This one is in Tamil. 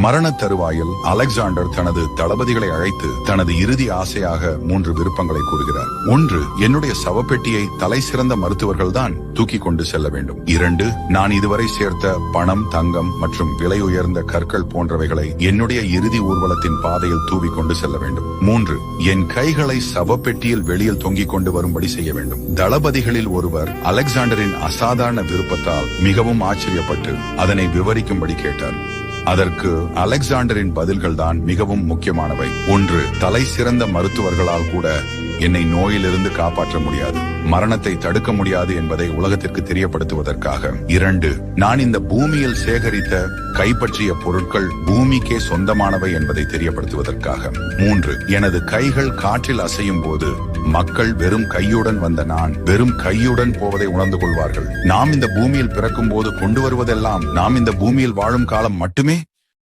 மரண தருவாயில் அலெக்சாண்டர் தனது தளபதிகளை அழைத்து தனது இறுதி ஆசையாக 3 விருப்பங்களை கூறுகிறார். 1. என்னுடைய சவப்பெட்டியை தலை சிறந்த மருத்துவர்கள் தான் தூக்கி கொண்டு செல்ல வேண்டும். 2. நான் இதுவரை சேர்த்த பணம், தங்கம் மற்றும் விலை உயர்ந்த கற்கள் போன்றவைகளை என்னுடைய இறுதி ஊர்வலத்தின் பாதையில் தூவி கொண்டு செல்ல வேண்டும். 3. என் கைகளை சவப்பெட்டியில் வெளியில் தொங்கிக் கொண்டு வரும்படி செய்ய வேண்டும். தளபதிகளில் ஒருவர் அலெக்சாண்டரின் அசாதாரண விருப்பத்தால் மிகவும் ஆச்சரியப்பட்டு அதனை விவரிக்கும்படி கேட்டார். அதற்கு அலெக்சாண்டரின் பதில்கள் தான் மிகவும் முக்கியமானவை. 1. தலை சிறந்த மருத்துவர்களால் கூட என்னை நோயிலிருந்து காப்பாற்ற முடியாது, மரணத்தை தடுக்க முடியாது என்பதை உலகத்திற்கு தெரியப்படுத்துவதற்காக. 2. நான் இந்த பூமியில் சேகரித்த கைப்பற்றிய பொருட்கள் பூமிக்கே சொந்தமானவை என்பதை தெரியப்படுத்துவதற்காக. 3. எனது கைகள் காற்றில் அசையும் போது மக்கள் வெறும் கையுடன் வந்த நான் வெறும் கையுடன் போவதை உணர்ந்து கொள்வார்கள். நாம் இந்த பூமியில் பிறக்கும் போது கொண்டு வருவதெல்லாம் நாம் இந்த பூமியில் வாழும் காலம் மட்டுமே.